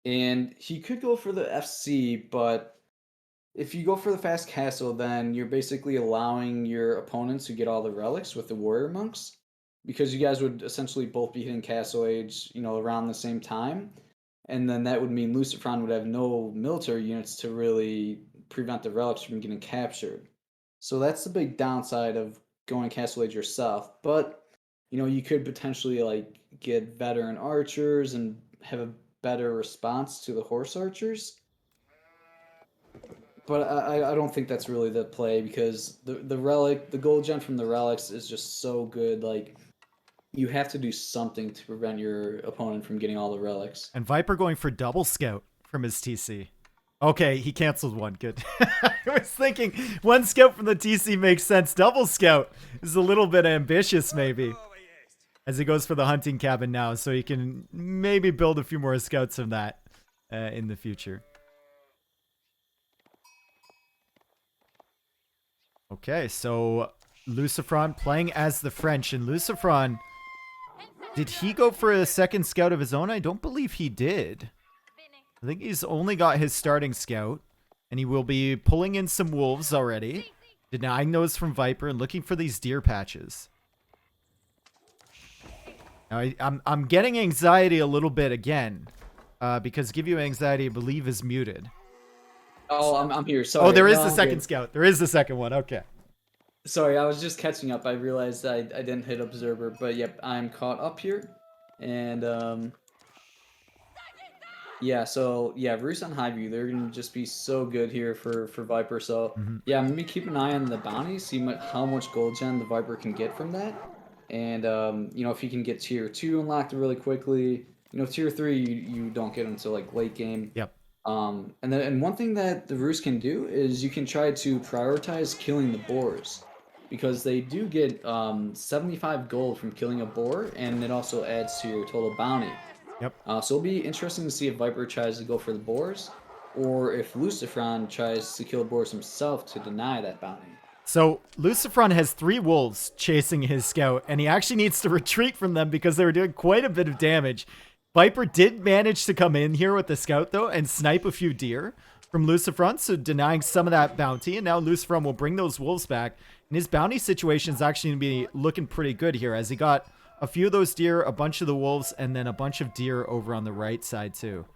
And he could go for the FC, but if you go for the fast castle, then you're basically allowing your opponents to get all the relics with the warrior monks, because you guys would essentially both be hitting castle age, around the same time, and then that would mean LucifroN would have no military units to really prevent the relics from getting captured. So that's the big downside of going castle age yourself. But you could potentially like get veteran archers and have a better response to the horse archers. But I don't think that's really the play, because the gold gem from the relics is just so good. Like, you have to do something to prevent your opponent from getting all the relics. And Viper going for double scout from his TC. Okay, he canceled one. Good. I was thinking one scout from the TC makes sense. Double scout is a little bit ambitious, maybe. As he goes for the hunting cabin now, so he can maybe build a few more scouts from that in the future. Okay, so LucifroN playing as the French. And LucifroN, did he go for a second scout of his own? I don't believe he did. I think he's only got his starting scout. And he will be pulling in some wolves already. Denying those from Viper and looking for these deer patches. Now, I'm getting anxiety a little bit again. Because GiveUAnxiety, I believe, is muted. Oh, I'm here. Sorry. Oh, there is the second scout. There is the second one. Okay. Sorry, I was just catching up. I realized I didn't hit observer, but yep, I'm caught up here. And yeah, so yeah, Roost on High View, they're gonna just be so good here for Viper. So yeah, maybe keep an eye on the bounty, see how much gold gem the Viper can get from that. And if he can get tier 2 unlocked really quickly, tier 3 you don't get until like late game. Yep. And one thing that the Roost can do is you can try to prioritize killing the boars, because they do get 75 gold from killing a boar, and it also adds to your total bounty. Yep. So it'll be interesting to see if Viper tries to go for the boars, or if LucifroN tries to kill boars himself to deny that bounty. So LucifroN has 3 wolves chasing his scout, and he actually needs to retreat from them because they were doing quite a bit of damage. Viper did manage to come in here with the scout, though, and snipe a few deer from LucifroN, so denying some of that bounty. And now LucifroN will bring those wolves back. And his bounty situation is actually going to be looking pretty good here, as he got a few of those deer, a bunch of the wolves, and then a bunch of deer over on the right side, too.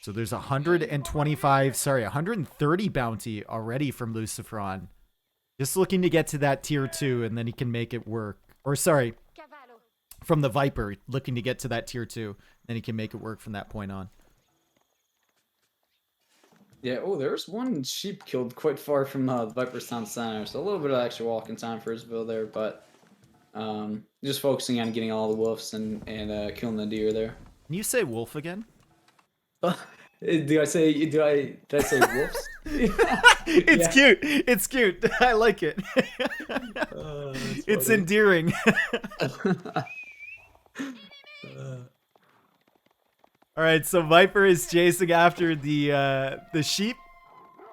So there's 130 bounty already from LucifroN. Just looking to get to that tier 2, and then he can make it work. Or sorry, from the Viper, looking to get to that tier 2, then he can make it work from that point on. Yeah, oh, there's one sheep killed quite far from the Viper's town center, so a little bit of extra walking time for his build there, but just focusing on getting all the wolves and killing the deer there. Can you say wolf again? Did I say wolves? It's cute. It's cute. I like it. It's endearing. All right, so Viper is chasing after the sheep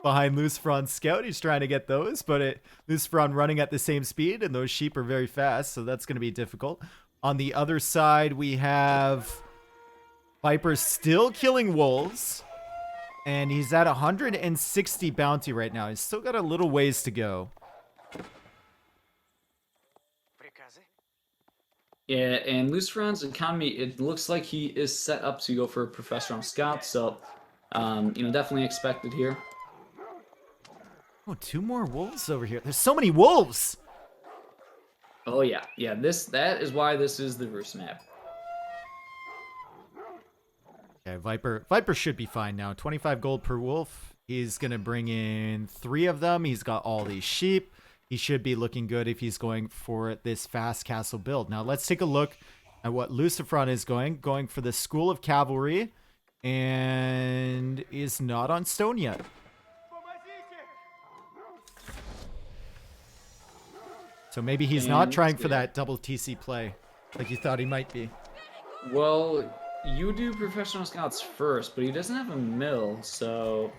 behind LucifroN's scout. He's trying to get those, but LucifroN running at the same speed, and those sheep are very fast, so that's going to be difficult. On the other side, we have Viper still killing wolves, and he's at 160 bounty right now. He's still got a little ways to go. Yeah, and LucifroN's economy, it looks like he is set up to go for a professional scout, so definitely expected here. Oh, 2 more wolves over here. There's so many wolves. Oh yeah, that is why this is the Roost map. Okay, Viper should be fine now. 25 gold per wolf. He's gonna bring in 3 of them. He's got all these sheep. He should be looking good if he's going for this fast castle build. Now let's take a look at what LucifroN is going for the School of Cavalry, and is not on stone yet. So maybe he's not trying for that double TC play like you thought he might be. Well, you do professional scouts first, but he doesn't have a mill, so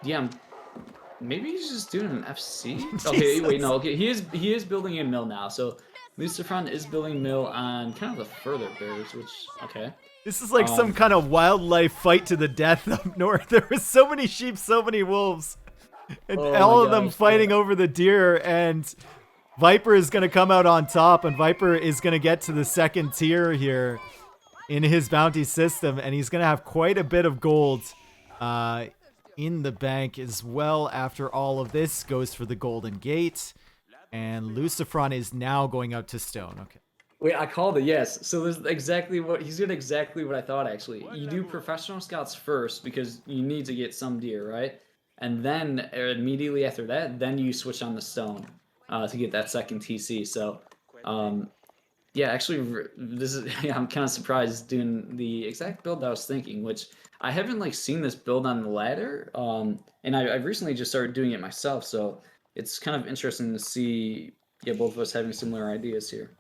yeah, Maybe he's just doing an FC. Okay, wait, no. Okay, he is building a mill now. So LucifroN is building a mill on kind of the further bears, which okay. This is like some kind of wildlife fight to the death up north. There was so many sheep, so many wolves, and all of them fighting over the deer. And Viper is going to come out on top, and Viper is going to get to the second tier here in his bounty system, and he's going to have quite a bit of gold in the bank as well. After all of this goes for the golden gate, and LucifroN is now going out to stone. Okay. Wait, I called it. Yes. So this is exactly what he's doing. Exactly what I thought. Actually, you do professional scouts first because you need to get some deer, right? And then immediately after that, then you switch on the stone to get that second TC. So, yeah, actually, this is yeah, I'm kind of surprised doing the exact build I was thinking, which I haven't like seen this build on the ladder, and I've recently just started doing it myself. So it's kind of interesting to see, yeah, both of us having similar ideas here.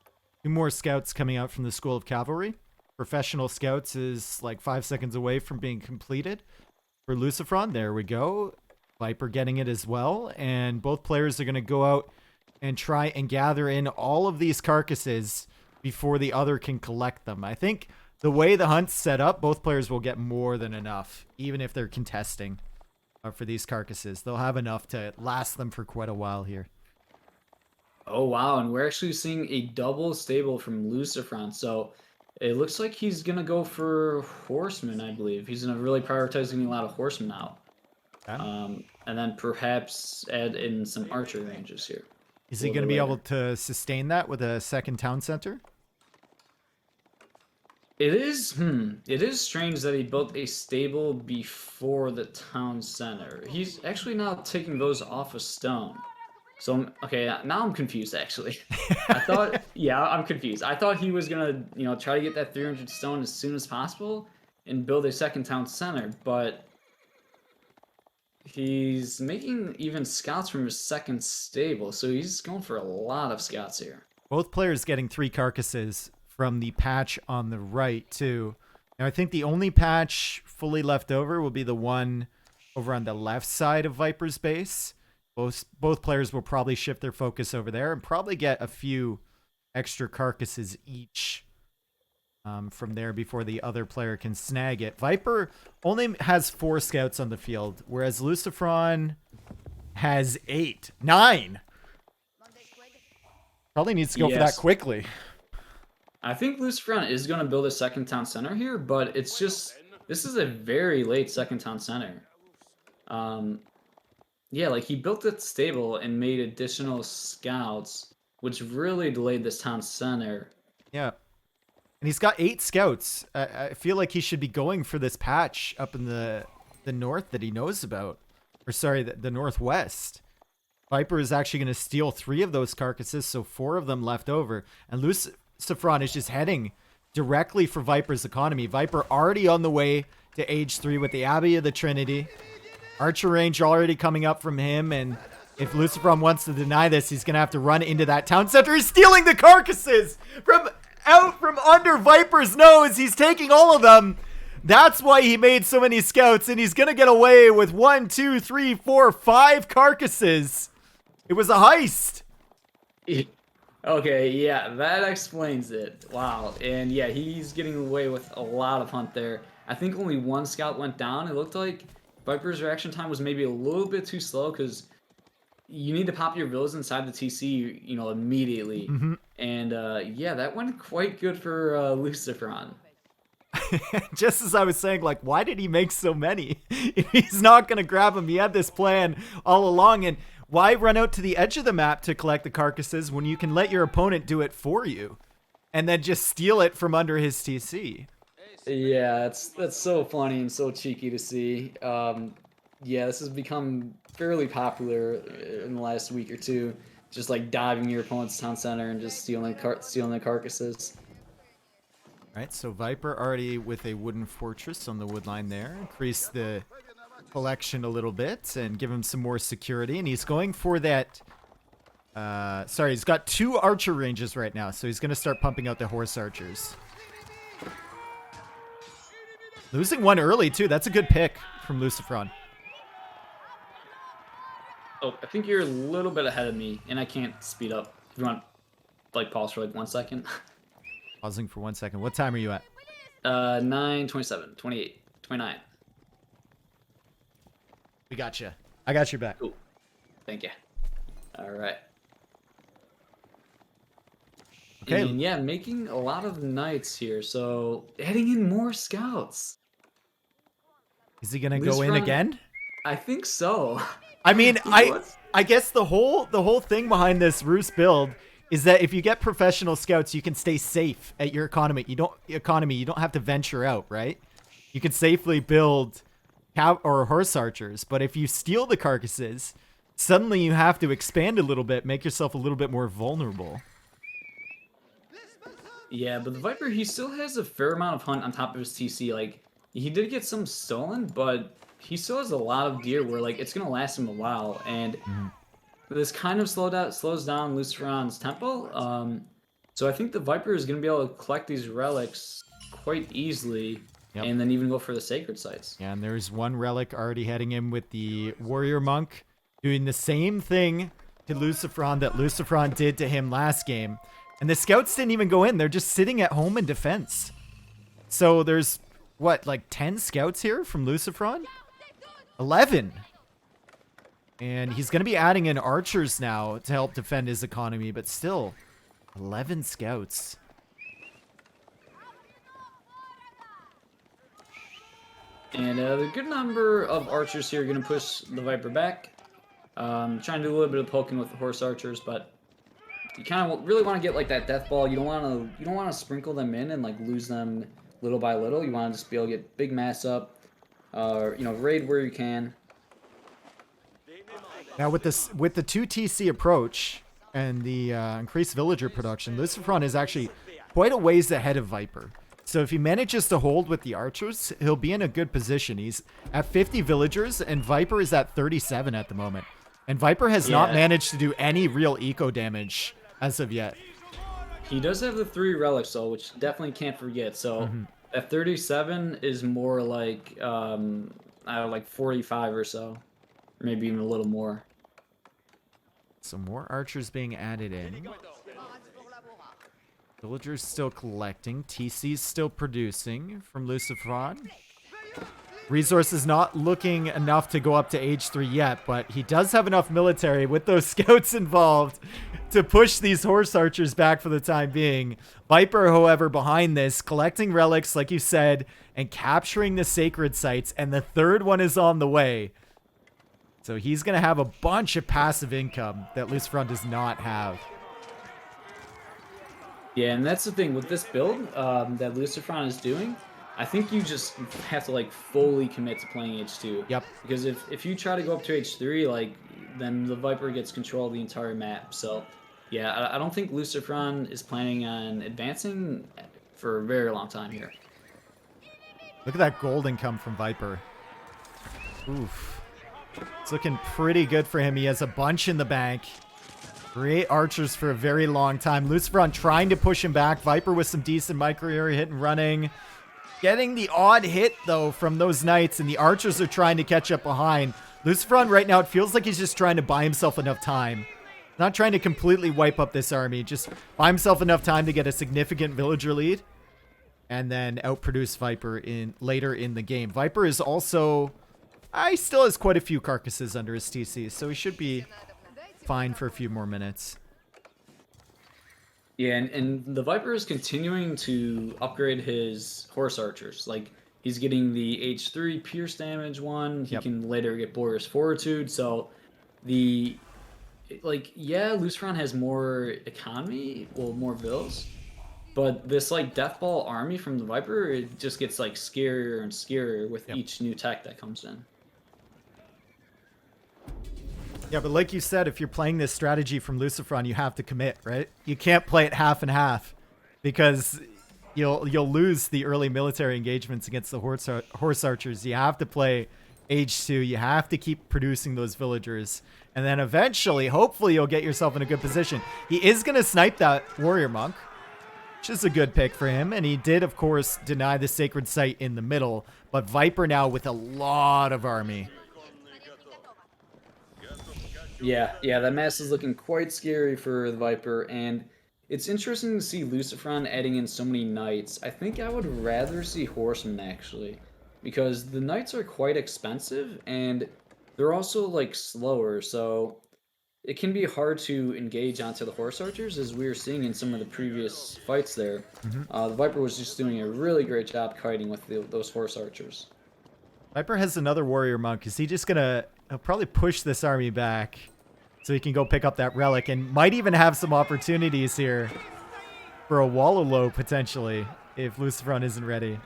2 more scouts coming out from the School of Cavalry. Professional scouts is like 5 seconds away from being completed for LucifroN. There we go. Viper getting it as well. And both players are going to go out and try and gather in all of these carcasses before the other can collect them. I think the way the hunt's set up, both players will get more than enough, even if they're contesting for these carcasses. They'll have enough to last them for quite a while here. Oh wow, and we're actually seeing a double stable from LucifroN. So it looks like he's gonna go for horsemen, I believe. He's gonna really prioritizing a lot of horsemen out. Okay. And then perhaps add in some archer ranges here. Is he going to be able to sustain that with a second town center? It is strange that he built a stable before the town center. He's actually now taking those off of stone. So, okay, now I'm confused, actually. I thought, yeah, I'm confused. I thought he was going to, try to get that 300 stone as soon as possible and build a second town center, but he's making even scouts from his second stable, so he's going for a lot of scouts here. Both players getting 3 carcasses from the patch on the right, too. Now, I think the only patch fully left over will be the one over on the left side of Viper's base. Both players will probably shift their focus over there and probably get a few extra carcasses each from there before the other player can snag it. Viper only has 4 scouts on the field, whereas LucifroN has 9. Probably needs to go for that quickly. I think LucifroN is going to build a second town center here, but it's just, this is a very late second town center. Yeah, like he built it stable and made additional scouts, which really delayed this town center. Yeah. And he's got 8 scouts. I feel like he should be going for this patch up in the north that he knows about. Or sorry, the northwest. Viper is actually going to steal 3 of those carcasses, so 4 of them left over. And LucifroN is just heading directly for Viper's economy. Viper already on the way to age 3 with the Abbey of the Trinity. Archer range already coming up from him, and if LucifroN wants to deny this, he's going to have to run into that town center. He's stealing the carcasses from out from under Viper's nose. He's taking all of them. That's why he made so many scouts, and he's going to get away with 1, 2, 3, 4, 5 carcasses. It was a heist. Okay, yeah, that explains it. Wow. And yeah, he's getting away with a lot of hunt there. I think only 1 scout went down. It looked like Viper's reaction time was maybe a little bit too slow because you need to pop your villas inside the TC, immediately. Mm-hmm. And yeah, that went quite good for LucifroN. Just as I was saying, like, why did he make so many? If he's not going to grab them, he had this plan all along. And why run out to the edge of the map to collect the carcasses when you can let your opponent do it for you and then just steal it from under his TC? Yeah, that's so funny and so cheeky to see. Yeah, this has become fairly popular in the last week or two. Just like diving your opponent's town center and just stealing the carcasses. All right, so Viper already with a wooden fortress on the wood line there. Increase the collection a little bit and give him some more security. And he's going for that. Sorry, he's got 2 archer ranges right now, so he's going to start pumping out the horse archers. Losing 1 early, too. That's a good pick from LucifroN. Oh, I think you're a little bit ahead of me, and I can't speed up. If you want, like, pause for like 1 second. Pausing for 1 second. What time are you at? 9, 27, 28, 29. We got you. I got your back. Cool. Thank you. All right. Okay. And yeah, making a lot of knights here, so adding in more scouts. Is he gonna go in again? I think so. I mean, He was. I guess the whole thing behind this Roost build is that if you get professional scouts, you can stay safe at your economy. You don't have to venture out, right? You can safely build or horse archers, but if you steal the carcasses, suddenly you have to expand a little bit, make yourself a little bit more vulnerable. Yeah, but the Viper, he still has a fair amount of hunt on top of his TC. Like, he did get some stolen, but he still has a lot of deer where, like, it's going to last him a while. And this kind of slows down LucifroN's tempo. So I think the Viper is going to be able to collect these relics quite easily. Yep. And then even go for the sacred sites. Yeah, and there's one relic already heading in with the warrior monk, doing the same thing to LucifroN that LucifroN did to him last game. And the scouts didn't even go in. They're just sitting at home in defense. So there's, what, like 10 scouts here from LucifroN? 11. And he's going to be adding in archers now to help defend his economy, but still, 11 scouts. And a good number of archers here are going to push the Viper back. Trying to do a little bit of poking with the horse archers, but you kind of really want to get like that death ball. You don't want to sprinkle them in and like lose them little by little. You want to just be able to get big mass up, raid where you can. Now with the 2 TC approach and the increased villager production, LucifroN is actually quite a ways ahead of Viper. So if he manages to hold with the archers, he'll be in a good position. He's at 50 villagers, and Viper is at 37 at the moment. And Viper has not managed to do any real eco damage as of yet. He does have the 3 relics, though, which definitely can't forget. So at 37 is more like, like 45 or so. Maybe even a little more. Some more archers being added in. Villagers still collecting. TC's still producing from LucifroN. Resources not looking enough to go up to age 3 yet, but he does have enough military with those scouts involved to push these horse archers back for the time being. Viper, however, behind this, collecting relics, like you said, and capturing the sacred sites, and the 3rd one is on the way. So he's going to have a bunch of passive income that LucifroN does not have. Yeah, and that's the thing with this build that LucifroN is doing. I think you just have to like fully commit to playing H2. Yep. Because if you try to go up to H3, like then the Viper gets control of the entire map. So yeah, I don't think LucifroN is planning on advancing for a very long time here. Look at that gold income from Viper. Oof. It's looking pretty good for him. He has a bunch in the bank. Great archers for a very long time. LucifroN trying to push him back. Viper with some decent micro area hit and running. Getting the odd hit, though, from those knights, and the archers are trying to catch up behind. LucifroN right now, it feels like he's just trying to buy himself enough time. Not trying to completely wipe up this army. Just buy himself enough time to get a significant villager lead. And then outproduce Viper later in the game. Viper is also... he still has quite a few carcasses under his TC, so he should be fine for a few more minutes. Yeah, and the Viper is continuing to upgrade his horse archers. Like, he's getting the H3 pierce damage one. He can later get Boreas Fortitude. So, LucifroN has more economy, well, more vills. But this, like, Death Ball army from the Viper, it just gets, like, scarier and scarier with each new tech that comes in. Yeah, but like you said, if you're playing this strategy from LucifroN, you have to commit, right? You can't play it half and half because you'll lose the early military engagements against the horse archers. You have to play H2. You have to keep producing those villagers. And then eventually, hopefully, you'll get yourself in a good position. He is going to snipe that warrior monk, which is a good pick for him. And he did, of course, deny the sacred site in the middle. But Viper now with a lot of army. Yeah, that mass is looking quite scary for the Viper, and it's interesting to see LucifroN adding in so many knights. I think I would rather see horsemen actually, because the knights are quite expensive and they're also like slower, so it can be hard to engage onto the horse archers, as we were seeing in some of the previous fights there. Mm-hmm. The Viper was just doing a really great job kiting with those horse archers. Viper has another warrior monk. Is he just gonna? He'll probably push this army back so he can go pick up that relic, and might even have some opportunities here for a Wallow potentially if LucifroN isn't ready.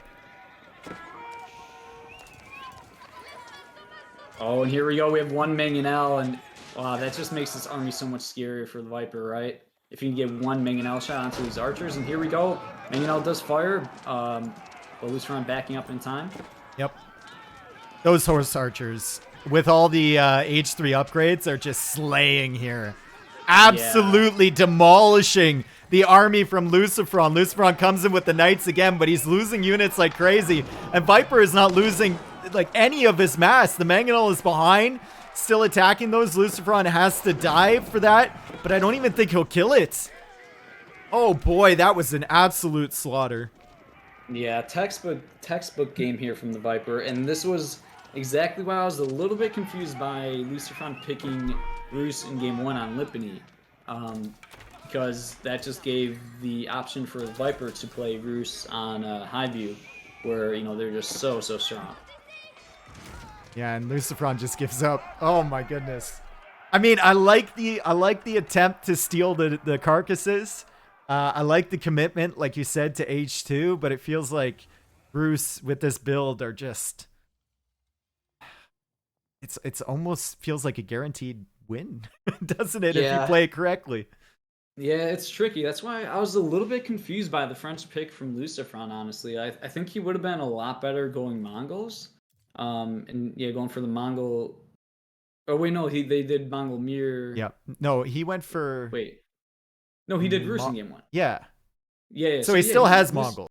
Oh, and here we go. We have one Mangonel, and wow, that just makes this army so much scarier for the Viper, right? If you can get one Mangonel shot onto these archers, and here we go. Mangonel does fire, but LucifroN backing up in time. Yep. Those horse archers with all the H3 upgrades are just slaying here. Absolutely demolishing the army from LucifroN. LucifroN comes in with the knights again, but he's losing units like crazy. And Viper is not losing like any of his mass. The Mangonel is behind, still attacking those. LucifroN has to dive for that, but I don't even think he'll kill it. Oh boy, that was an absolute slaughter. Yeah, textbook game here from the Viper, and this was exactly why I was a little bit confused by LucifroN picking Bruce in game 1 on Lipany, because that just gave the option for the Viper to play Bruce on Highview, where they're just so strong. Yeah, and LucifroN just gives up. Oh my goodness. I mean, I like the attempt to steal the carcasses. I like the commitment, like you said, to H2, but it feels like Bruce with this build are just. It's almost feels like a guaranteed win, doesn't it? Yeah. If you play it correctly. Yeah, it's tricky. That's why I was a little bit confused by the French pick from LucifroN, honestly. I think he would have been a lot better going Mongols. And yeah, going for the Mongol. Oh wait, no, they did Mongol Mir. Yeah. No, he went for. Wait. No, he did Rus in game 1. Yeah. Yeah. So he still has Mongol.